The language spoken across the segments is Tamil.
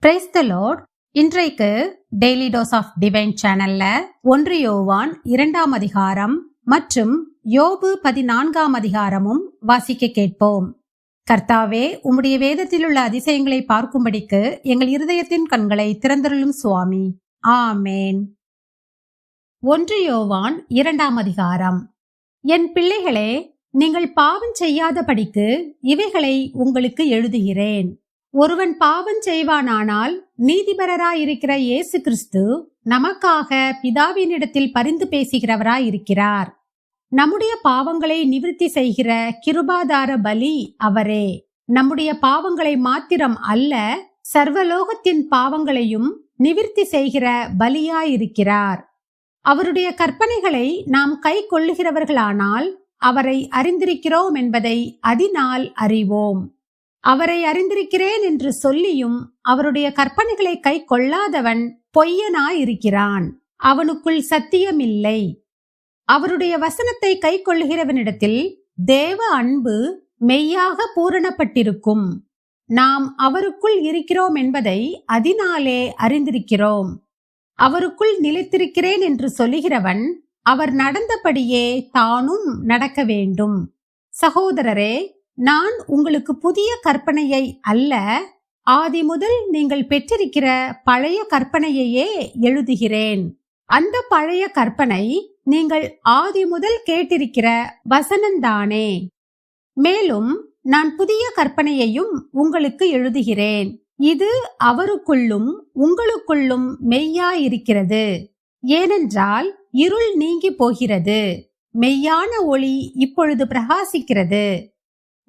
Praise the Lord. இன்றைக்கு டெய்லி டோஸ் ஆஃப் டிவைன் சேனல்ல 1 யோவான் 2ஆம் அதிகாரம் மற்றும் யோபு 14ஆம் அதிகாரமும் வாசிக்க கேட்போம். கர்த்தாவே, உம்முடைய வேதத்தில் உள்ள அதிசயங்களை பார்க்கும்படிக்கு எங்கள் இருதயத்தின் கண்களை திறந்தருளும் சுவாமி. ஆமேன். 1 யோவான் 2ஆம் அதிகாரம். என் பிள்ளைகளே, நீங்கள் பாவம் செய்யாதபடிக்கு இவைகளை உங்களுக்கு எழுதுகிறேன். ஒருவன் பாவம் செய்வானானால் நீதிபரராயிருக்கிற இயேசு கிறிஸ்து நமக்காக பிதாவினிடத்தில் பரிந்து பேசுகிறவராயிருக்கிறார். நம்முடைய பாவங்களை நிவிர்த்தி செய்கிற கிருபாதார பலி அவரே. நம்முடைய பாவங்களை மாத்திரம் அல்ல, சர்வலோகத்தின் பாவங்களையும் நிவிர்த்தி செய்கிற பலியாயிருக்கிறார். அவருடைய கற்பனைகளை நாம் கை கொள்ளுகிறவர்களானால் அவரை அறிந்திருக்கிறோம் என்பதை அதனால் அறிவோம். அவரை அறிந்திருக்கிறேன் என்று சொல்லியும் அவருடைய கற்பனைகளை கை கொள்ளாதவன் பொய்யனாயிருக்கிறான், அவனுக்குள் சத்தியமில்லை. அவருடைய வசனத்தை கை கொள்ளுகிறவனிடத்தில் தேவ அன்பு மெய்யாக பூரணப்பட்டிருக்கும். நாம் அவருக்குள் இருக்கிறோம் என்பதை அதனாலே அறிந்திருக்கிறோம். அவருக்குள் நிலைத்திருக்கிறேன் என்று சொல்லுகிறவன் அவர் நடந்தபடியே தானும் நடக்க வேண்டும். சகோதரரே, நான் உங்களுக்கு புதிய கற்பனையை அல்ல, ஆதி முதல் நீங்கள் பெற்றிருக்கிற பழைய கற்பனையையே எழுதுகிறேன். அந்த பழைய கற்பனை நீங்கள் ஆதி முதல் கேட்டிருக்கிற வசனந்தானே. மேலும் நான் புதிய கற்பனையையும் உங்களுக்கு எழுதுகிறேன். இது அவருக்குள்ளும் உங்களுக்குள்ளும் மெய்யாயிருக்கிறது. ஏனென்றால் இருள் நீங்கி போகிறது, மெய்யான ஒளி இப்பொழுது பிரகாசிக்கிறது.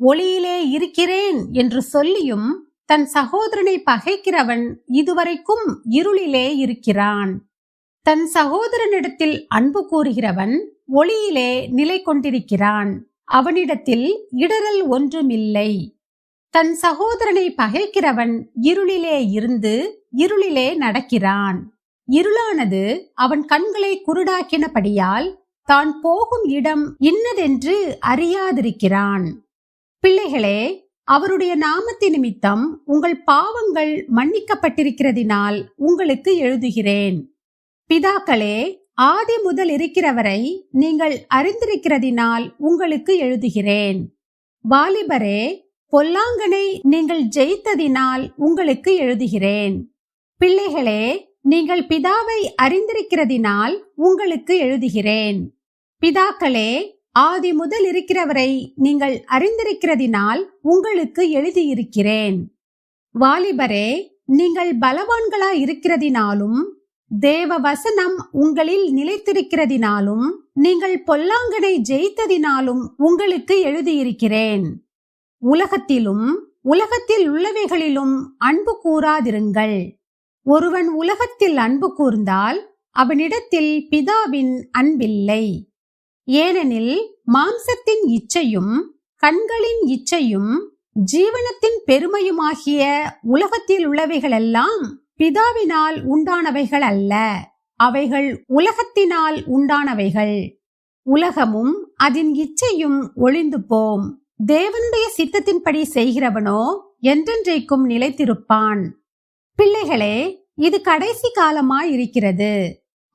ஒளியிலே இருக்கிறேன் என்று சொல்லியும் தன் சகோதரனை பகைக்கிறவன் இதுவரைக்கும் இருளிலே இருக்கிறான். தன் சகோதரனிடத்தில் அன்பு கூறுகிறவன் ஒளியிலே நிலை கொண்டிருக்கிறான், அவனிடத்தில் இடரல் ஒன்றுமில்லை. தன் சகோதரனை பகைக்கிறவன் இருளிலே இருந்து இருளிலே நடக்கிறான். இருளானது அவன் கண்களை குருடாக்கினபடியால் தான் போகும் இடம் இன்னதென்று அறியாதிருக்கிறான். பிள்ளைகளே, அவருடைய நாமத்து நிமித்தம் உங்கள் பாவங்கள் மன்னிக்கப்பட்டிருக்கிறதினால் உங்களுக்கு எழுதுகிறேன். பிதாக்களே, ஆதி முதல் இருக்கிறவரை நீங்கள் அறிந்திருக்கிறதினால் உங்களுக்கு எழுதுகிறேன். வாலிபரே, பொல்லாங்கனை நீங்கள் ஜெயித்ததினால் உங்களுக்கு எழுதுகிறேன். பிள்ளைகளே, நீங்கள் பிதாவை அறிந்திருக்கிறதினால் உங்களுக்கு எழுதுகிறேன். பிதாக்களே, ஆதி முதல் இருக்கிறவரை நீங்கள் அறிந்திருக்கிறதினால் உங்களுக்கு எழுதியிருக்கிறேன். வாலிபரே, நீங்கள் பலவான்களா இருக்கிறதினாலும் தேவ வசனம் உங்களில் நிலைத்திருக்கிறதினாலும் நீங்கள் பொல்லாங்கனை ஜெயித்ததினாலும் உங்களுக்கு எழுதியிருக்கிறேன். உலகத்திலும் உலகத்தில் உள்ளவைகளிலும் அன்பு கூறாதிருங்கள். ஒருவன் உலகத்தில் அன்பு கூர்ந்தால் அவனிடத்தில் பிதாவின் அன்பில்லை. ஏனெனில் மாம்சத்தின் இச்சையும் கண்களின் இச்சையும் ஜீவனத்தின் பெருமையுமாகிய உலகத்தில் உள்ளவைகளெல்லாம் பிதாவினால் உண்டானவைகள் அல்ல, அவைகள் உலகத்தினால் உண்டானவைகள். உலகமும் அதன் இச்சையும் ஒளிந்து போம். தேவனுடைய சித்தத்தின்படி செய்கிறவனோ என்றென்றைக்கும் நிலைத்திருப்பான். பிள்ளைகளே, இது கடைசி காலமாயிருக்கிறது.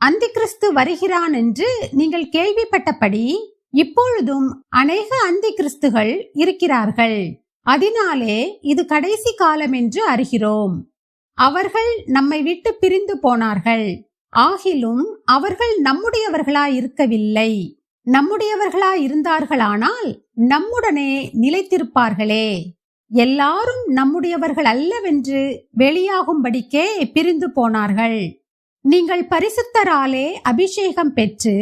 அந்தி கிறிஸ்து வருகிறான் என்று நீங்கள் கேள்விப்பட்டபடி இப்பொழுதும் அநேக அந்தி கிறிஸ்துகள் இருக்கிறார்கள். அதனாலே இது கடைசி காலம் என்று அறிகிறோம். அவர்கள் நம்மை விட்டு பிரிந்து போனார்கள், ஆகிலும் அவர்கள் நம்முடையவர்களாயிருக்கவில்லை. நம்முடையவர்களாயிருந்தார்களானால் நம்முடனே நிலைத்திருப்பார்களே. எல்லாரும் நம்முடையவர்கள் அல்லவென்று வெளியாகும்படிக்கே பிரிந்து போனார்கள். நீங்கள் பரிசுத்தராலே அபிஷேகம் பெற்று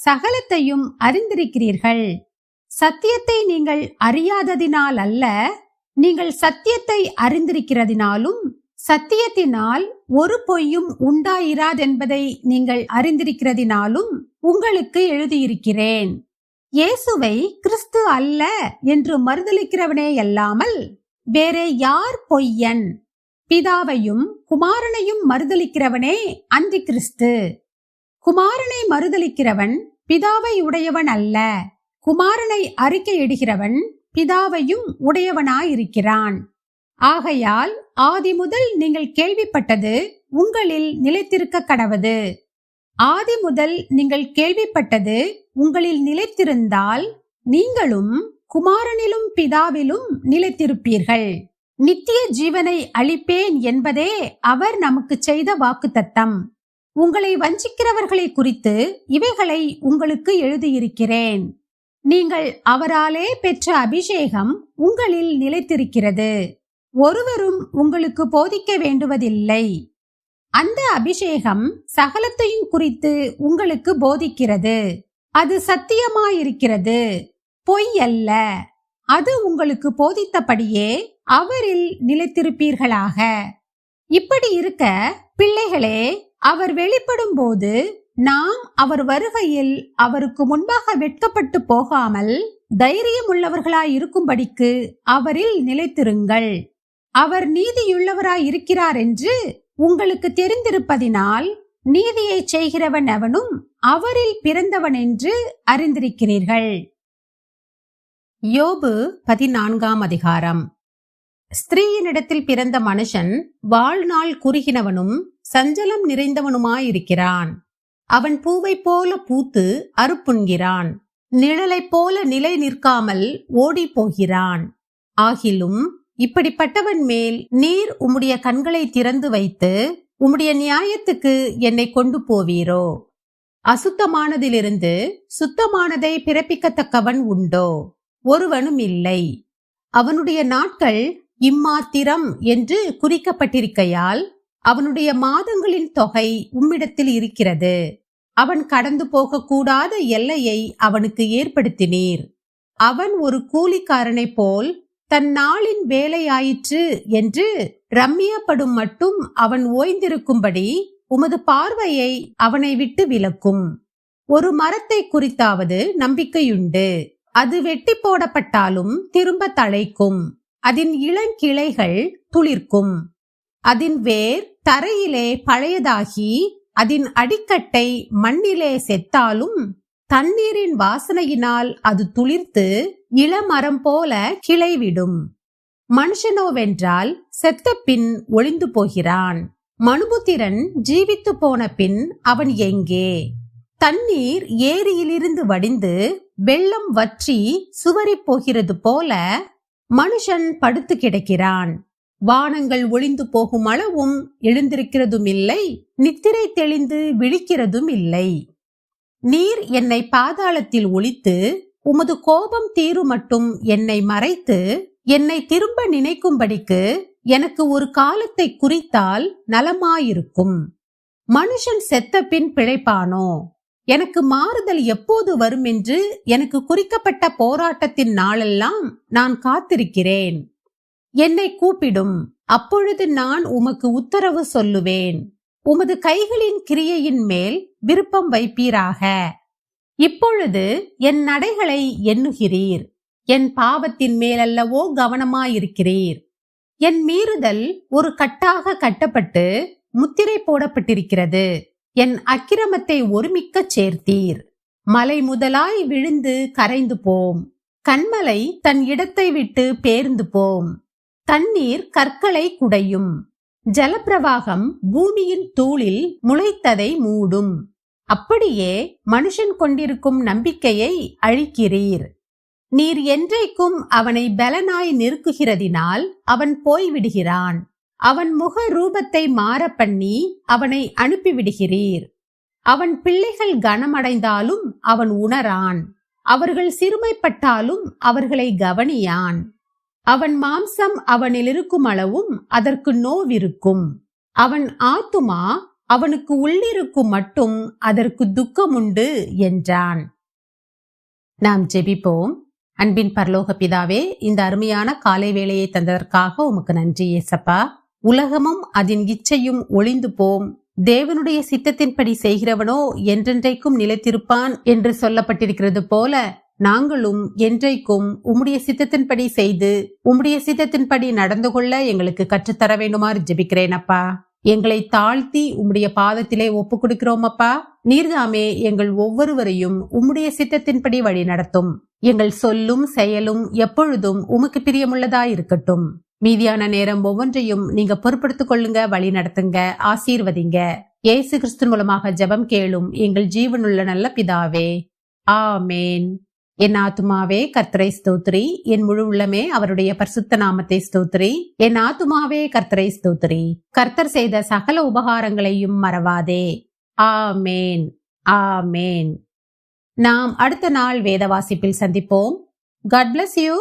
சகலத்தையும் அறிந்திருக்கிறீர்கள். சத்தியத்தை நீங்கள் அறியாததினால் அல்ல, நீங்கள் சத்தியத்தை அறிந்திருக்கிறதினாலும் சத்தியத்தினால் ஒரு பொய்யும் உண்டாயிராதென்பதை நீங்கள் அறிந்திருக்கிறதினாலும் உங்களுக்கு எழுதியிருக்கிறேன். இயேசுவை கிறிஸ்து அல்ல என்று மறுதலிக்கிறவனே அல்லாமல் வேறே யார் பொய்யன்? பிதாவையும் குமாரனையும் மறுதலிக்கிறவனே அந்தி கிறிஸ்து. குமாரனை மறுதலிக்கிறவன் பிதாவை உடையவன் அல்ல, குமாரனை அறிக்கையிடுகிறவன் பிதாவையும் உடையவனாயிருக்கிறான். ஆகையால் ஆதி முதல் நீங்கள் கேள்விப்பட்டது உங்களில் நிலைத்திருக்க கடவது. ஆதி முதல் நீங்கள் கேள்விப்பட்டது உங்களில் நிலைத்திருந்தால் நீங்களும் குமாரனிலும் பிதாவிலும் நிலைத்திருப்பீர்கள். நித்திய ஜீவனை அளிப்பேன் என்பதே அவர் நமக்கு செய்த வாக்குத்தத்தம். உங்களை வஞ்சிக்கிறவர்களை குறித்து இவைகளை உங்களுக்கு எழுதியிருக்கிறேன். நீங்கள் அவராலே பெற்ற அபிஷேகம் உங்களில் நிலைத்திருக்கிறது. ஒருவரும் உங்களுக்கு போதிக்க வேண்டுவதில்லை. அந்த அபிஷேகம் சகலத்தையும் குறித்து உங்களுக்கு போதிக்கிறது. அது சத்தியமாயிருக்கிறது, பொய் அல்ல. அது உங்களுக்கு போதித்தபடியே அவரில் நிலைத்திருப்பீர்களாக. இப்படி இருக்க பிள்ளைகளே, அவர் வெளிப்படும் போது நாம் அவர் வருகையில் அவருக்கு முன்பாக வெட்கப்பட்டு போகாமல் தைரியமுள்ளவர்களாயிருக்கும்படிக்கு அவரில் நிலைத்திருங்கள். அவர் நீதியுள்ளவராய் இருக்கிறார் என்று உங்களுக்கு தெரிந்திருப்பதினால் நீதியை செய்கிறவன் எவனும் அவரில் பிறந்தவன் என்று அறிந்திருக்கிறீர்கள். யோபு 14ஆம் அதிகாரம். ஸ்திரீயினிடத்தில் பிறந்த மனுஷன் வாழ்நாள் குறுகினவனும் சஞ்சலம் நிறைந்தவனுமாயிருக்கிறான். அவன் பூவை போல பூத்து அறுப்புண்கிறான், நிழலைப் போல நிலை நிற்காமல் ஓடி போகிறான். ஆகிலும் இப்படிப்பட்டவன் மேல் நீர் உம்முடைய கண்களை திறந்து வைத்து உம்முடைய நியாயத்துக்கு என்னை கொண்டு போவீரோ? அசுத்தமானதிலிருந்து சுத்தமானதை பிறப்பிக்கத்தக்கவன் உண்டோ? ஒருவனும் இல்லை. அவனுடைய நாட்கள் இம்மாத்திரம் என்று குறிக்கப்பட்டிருக்கையால் அவனுடைய மாதங்களின் தொகை உம்மிடத்தில் இருக்கிறது. அவன் கடந்து போகக்கூடாத எல்லையை அவனுக்கு ஏற்படுத்தினீர். அவன் ஒரு கூலிக்காரனைப் போல் தன் நாளின் வேலையாயிற்று என்று ரம்மியப்படும் மட்டும் அவன் ஓய்ந்திருக்கும்படி உமது பார்வையை அவனை விட்டு விலக்கும். ஒரு மரத்தை குறித்தாவது நம்பிக்கையுண்டு. அது வெட்டி போடப்பட்டாலும் திரும்ப தழைக்கும். அதன் இளங்கிளைகள் துளிர்க்கும். அதன் வேர் தரையிலே பழையதாகி அதன் அடிக்கட்டை மண்ணிலே செத்தாலும் தண்ணீரின் வாசனையினால் அது துளிர்த்து இளமரம் போல கிளைவிடும். மனுஷனோவென்றால் செத்த பின் ஒளிந்து போகிறான். மனுபுத்திரன் ஜீவித்து போன பின் அவன் எங்கே? தண்ணீர் ஏரியிலிருந்து வடிந்து வெள்ளம் வற்றி சுவரி போகிறது போல மனுஷன் படுத்து கிடக்கிறான். வானங்கள் ஒளிந்து போகும் அளவும் எழுந்திருக்கிறதும் இல்லை, நித்திரை தெளிந்து விழிக்கிறதும் இல்லை. நீர் என்னை பாதாளத்தில் ஒளித்து உமது கோபம் தீரும் மட்டும் என்னை மறைத்து என்னை திரும்ப நினைக்கும்படிக்கு எனக்கு ஒரு காலத்தை குறித்தால் நலமாயிருக்கும். மனுஷன் செத்த பின் பிழைப்பானோ? எனக்கு மாறுதல் எப்போது வரும் என்று எனக்கு குறிக்கப்பட்ட போராட்டத்தின் நாளெல்லாம் நான் காத்திருக்கிறேன். என்னை கூப்பிடும், அப்பொழுது நான் உமக்கு உத்தரவு சொல்லுவேன். உமது கைகளின் கிரியையின் மேல் விருப்பம் வைப்பீராக. இப்பொழுது என் நடைகளை எண்ணுகிறீர். என் பாவத்தின் மேலல்லவோ கவனமாயிருக்கிறீர். என் மீறுதல் ஒரு கட்டாக கட்டப்பட்டு முத்திரை போடப்பட்டிருக்கிறது. என் அக்கிரமத்தை ஒருமிக்க சேர்த்தீர். மலை முதலாய் விழுந்து கரைந்து போம். கண்மலை தன் இடத்தை விட்டு பேர்ந்து போம். தண்ணீர் கற்களை குடையும். ஜலப்பிரவாகம் பூமியின் தூளில் முளைத்ததை மூடும். அப்படியே மனுஷன் கொண்டிருக்கும் நம்பிக்கையை அழிக்கிறீர். நீர் என்றைக்கும் அவனை பலனாய் நெருக்குகிறதினால் அவன் போய்விடுகிறான். அவன் முக ரூபத்தை மாற பண்ணி அவனை அனுப்பிவிடுகிறீர். அவன் பிள்ளைகள் கனமடைந்தாலும் அவன் உணரான். அவர்கள் சிறுமைப்பட்டாலும் அவர்களை கவனியான். அவன் மாம்சம் அவனில் இருக்கும் அளவும் அதற்கு நோவிருக்கும். அவன் ஆத்துமா அவனுக்கு உள்ளிருக்கும் மட்டும் அதற்கு துக்கமுண்டு என்றான். நாம் ஜெபிப்போம். அன்பின் பரலோக பிதாவே, இந்த அருமையான காலை வேளையை தந்ததற்காக உமக்கு நன்றி ஏசப்பா. உலகமும் அதன் இச்சையும் ஒளிந்து போம், தேவனுடைய சித்தத்தின்படி செய்கிறவனோ என்றென்றைக்கும் நிலைத்திருப்பான் என்று சொல்லப்பட்டிருக்கிறது போல நாங்களும் என்றைக்கும் உம்முடைய சித்தத்தின்படி செய்து உம்முடைய சித்தத்தின்படி நடந்து கொள்ள எங்களுக்கு கற்றுத்தர வேண்டுமாறு ஜெபிக்கிறேன் அப்பா. எங்களை தாழ்த்தி உம்முடைய பாதத்திலே ஒப்பு கொடுக்கிறோம் அப்பா. நீர்தாமே எங்கள் ஒவ்வொருவரையும் உம்முடைய சித்தத்தின்படி வழி நடத்தும். எங்கள் சொல்லும் செயலும் எப்பொழுதும் உமக்கு பிரியமுள்ளதாயிருக்கட்டும். மீதியான நேரம் ஒவ்வொன்றையும் நீங்க பொறுப்படுத்திக் கொள்ளுங்க, வழி நடத்துங்க, ஆசீர்வதிங்க. இயேசு கிறிஸ்து மூலமாக ஜெபம் கேளும் எங்கள் ஜீவனுள்ள நல்ல பிதாவே, ஆமேன். என் ஆத்துமாவே கர்த்தரை ஸ்தோத்திரி, என் முழு உள்ளமே அவருடைய பரிசுத்த நாமத்தை ஸ்தோத்திரி. என் ஆத்துமாவே கர்த்தரை ஸ்தோத்திரி, கர்த்தர் செய்த சகல உபகாரங்களையும் மறவாதே. ஆமேன், ஆமேன். நாம் அடுத்த நாள் வேத வாசிப்பில் சந்திப்போம். God bless you.